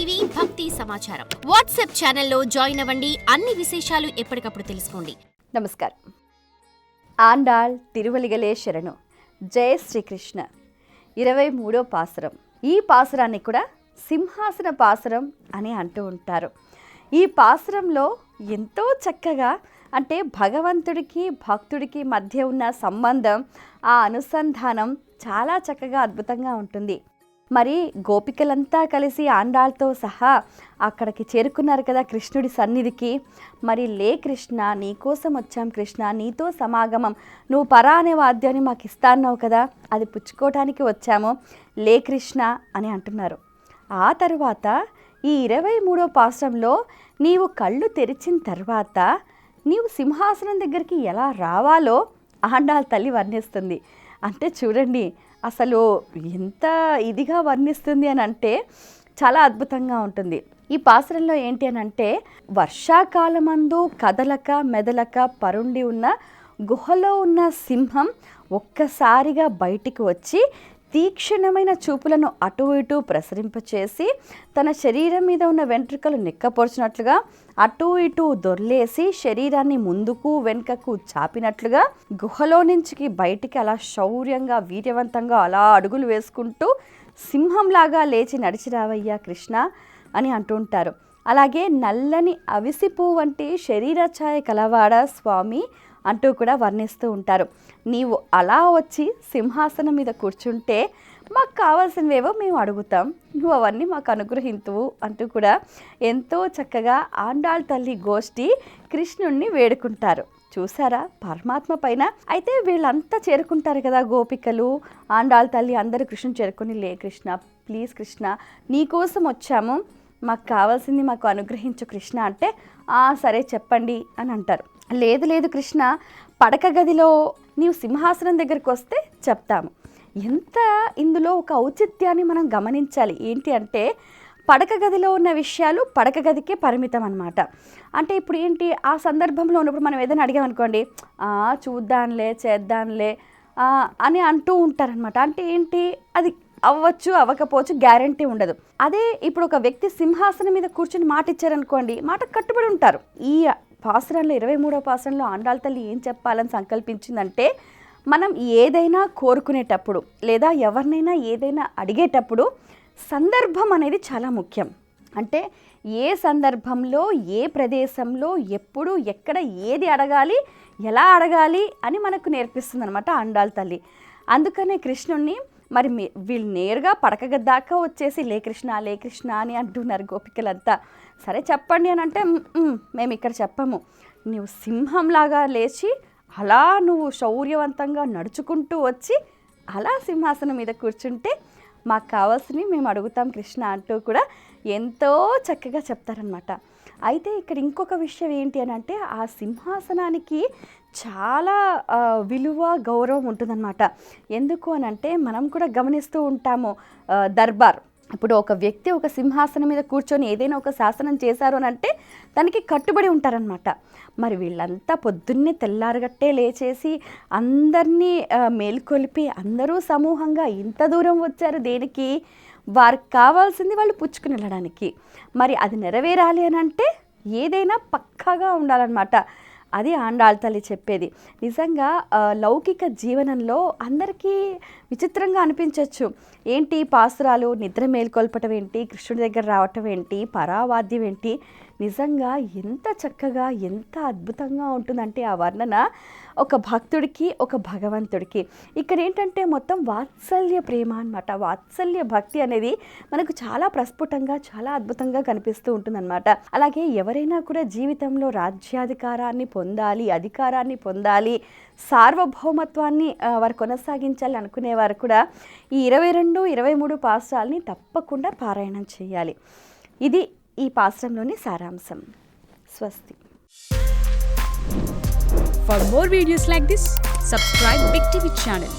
TV భక్తి సమాచారం WhatsApp ఛానల్లో జాయిన్ అవ్వండి. అన్ని విశేషాలు ఎప్పటికప్పుడు తెలుసుకోండి. నమస్కారం. ఆండాళ్ తిరువలిగలే శరణు. జయ శ్రీకృష్ణ. 23వ పాసురం. ఈ పాసురాన్ని కూడా సింహాసన పాసురం అని అంటూ ఉంటారు. ఈ పాసురంలో ఎంతో చక్కగా అంటే భగవంతుడికి భక్తుడికి మధ్య ఉన్న సంబంధం, ఆ అనుసంధానం చాలా చక్కగా అద్భుతంగా ఉంటుంది. మరి గోపికలంతా కలిసి ఆండాళ్తో సహా అక్కడికి చేరుకున్నారు కదా కృష్ణుడి సన్నిధికి. మరి లే కృష్ణ, నీకోసం వచ్చాం కృష్ణ, నీతో సమాగమం, నువ్వు పరా అనే వాద్యాన్ని మాకు ఇస్తాన్నావు కదా, అది పుచ్చుకోవటానికి వచ్చాము, లే కృష్ణ అని అంటున్నారు. ఆ తరువాత ఈ 23వ పాసురంలో నీవు కళ్ళు తెరిచిన తర్వాత నీవు సింహాసనం దగ్గరికి ఎలా రావాలో ఆండాళ్ తల్లి వర్ణిస్తుంది. అంటే చూడండి అసలు ఎంత ఇదిగా వర్ణిస్తుంది అని అంటే చాలా అద్భుతంగా ఉంటుంది. ఈ పాసురంలో ఏంటి అని అంటే, వర్షాకాలమందు కదలక మెదలక పరుండి ఉన్న గుహలో ఉన్న సింహం ఒక్కసారిగా బయటికి వచ్చి తీక్షణమైన చూపులను అటు ఇటు ప్రసరింపచేసి తన శరీరం మీద ఉన్న వెంట్రుకలు నిక్కపొడిచినట్లుగా అటు ఇటు దొర్లేసి శరీరాన్ని ముందుకు వెనుకకు చాపినట్లుగా గుహలో నుంచి బయటికి అలా శౌర్యంగా వీర్యవంతంగా అలా అడుగులు వేసుకుంటూ సింహంలాగా లేచి నడిచి రావయ్యా కృష్ణ అని అంటుంటారు. అలాగే నల్లని అవిసి పువ్వు వంటి శరీర ఛాయ కలవాడ స్వామి అంటూ కూడా వర్ణిస్తూ ఉంటారు. నీవు అలా వచ్చి సింహాసనం మీద కూర్చుంటే మాకు కావాల్సినవేవో మేము అడుగుతాం, నువ్వు అవన్నీ మాకు అనుగ్రహింతువు అంటూ కూడా ఎంతో చక్కగా ఆండాళ్ తల్లి గోష్ఠి కృష్ణుణ్ణి వేడుకుంటారు. చూసారా పరమాత్మ పైన. అయితే వీళ్ళంతా చేరుకుంటారు కదా గోపికలు, ఆండాళ్ తల్లి అందరూ కృష్ణుని చేరుకొని, లే కృష్ణ, ప్లీజ్ కృష్ణ, నీకోసం వచ్చాము, మాకు కావాల్సింది మాకు అనుగ్రహించు కృష్ణ అంటే, సరే చెప్పండి అని అంటారు. లేదు లేదు కృష్ణ, పడక గదిలో నీవు సింహాసనం దగ్గరికి వస్తే చెప్తాము. ఎంత ఇందులో ఒక ఔచిత్యాన్ని మనం గమనించాలి. ఏంటి అంటే, పడక గదిలో ఉన్న విషయాలు పడక గదికే పరిమితం అన్నమాట. అంటే ఇప్పుడు ఏంటి, ఆ సందర్భంలో ఉన్నప్పుడు మనం ఏదైనా అడిగామనుకోండి, చూద్దాంలే చేద్దాంలే అని అంటూ ఉంటారనమాట. అంటే ఏంటి, అది అవ్వచ్చు అవ్వకపోవచ్చు, గ్యారంటీ ఉండదు. అదే ఇప్పుడు ఒక వ్యక్తి సింహాసనం మీద కూర్చొని మాట ఇచ్చారనుకోండి, మాట కట్టుబడి ఉంటారు. ఈ పాసురంలో 23వ పాసురంలో ఆండాళ్ తల్లి ఏం చెప్పాలని సంకల్పించిందంటే, మనం ఏదైనా కోరుకునేటప్పుడు లేదా ఎవరినైనా ఏదైనా అడిగేటప్పుడు సందర్భం అనేది చాలా ముఖ్యం. అంటే ఏ సందర్భంలో ఏ ప్రదేశంలో ఎప్పుడు ఎక్కడ ఏది అడగాలి, ఎలా అడగాలి అని మనకు నేర్పిస్తుంది అనమాట ఆండాళ్ తల్లి. అందుకనే కృష్ణుణ్ణి మరి వీళ్ళు నేరుగా పడక దాకా వచ్చేసి లే కృష్ణ లే కృష్ణ అని అంటున్నారు గోపికలంతా. సరే చెప్పండి అని అంటే, మేము ఇక్కడ చెప్పము, నువ్వు సింహంలాగా లేచి అలా నువ్వు శౌర్యవంతంగా నడుచుకుంటూ వచ్చి అలా సింహాసనం మీద కూర్చుంటే మాకు కావాల్సినవి మేము అడుగుతాం కృష్ణ అంటూ కూడా ఎంతో చక్కగా చెప్తారనమాట. అయితే ఇక్కడ ఇంకొక విషయం ఏంటి అని అంటే, ఆ సింహాసనానికి చాలా విలువ గౌరవం ఉంటుందన్నమాట. ఎందుకు అని అంటే, మనం కూడా గమనిస్తూ ఉంటాము దర్బార్. ఇప్పుడు ఒక వ్యక్తి ఒక సింహాసనం మీద కూర్చొని ఏదైనా ఒక శాసనం చేశారు అని అంటే దానికి కట్టుబడి ఉంటారనమాట. మరి వీళ్ళంతా పొద్దున్నే తెల్లారగట్టే లేచేసి అందరినీ మేల్కొలిపి అందరూ సమూహంగా ఇంత దూరం వచ్చారు దేనికి, వారికి కావాల్సింది వాళ్ళు పుచ్చుకుని వెళ్ళడానికి. మరి అది నెరవేరాలి అని అంటే ఏదైనా పక్కాగా ఉండాలన్నమాట. అది ఆండాళ్ తల్లి చెప్పేది. నిజంగా లౌకిక జీవనంలో అందరికీ విచిత్రంగా అనిపించవచ్చు. ఏంటి పాసురాలు, నిద్ర మేల్కొల్పటం ఏంటి, కృష్ణుడి దగ్గర రావటం ఏంటి, పరావాద్యం ఏంటి. నిజంగా ఎంత చక్కగా ఎంత అద్భుతంగా ఉంటుందంటే ఆ వర్ణన ఒక భక్తుడికి ఒక భగవంతుడికి. ఇక్కడ ఏంటంటే మొత్తం వాత్సల్య ప్రేమ అన్నమాట. వాత్సల్య భక్తి అనేది మనకు చాలా ప్రస్ఫుటంగా చాలా అద్భుతంగా కనిపిస్తూ ఉంటుందన్నమాట. అలాగే ఎవరైనా కూడా జీవితంలో రాజ్యాధికారాన్ని పొందాలి, అధికారాన్ని పొందాలి, సార్వభౌమత్వాన్ని వారు కొనసాగించాలి అనుకునేవారు కూడా ఈ 22, 23 పాసురాల్ని తప్పకుండా పారాయణం చేయాలి. ఇది ఈ పాసురంలోని సారాంశం. స్వస్తి. For more videos like this, subscribe Big TV channel.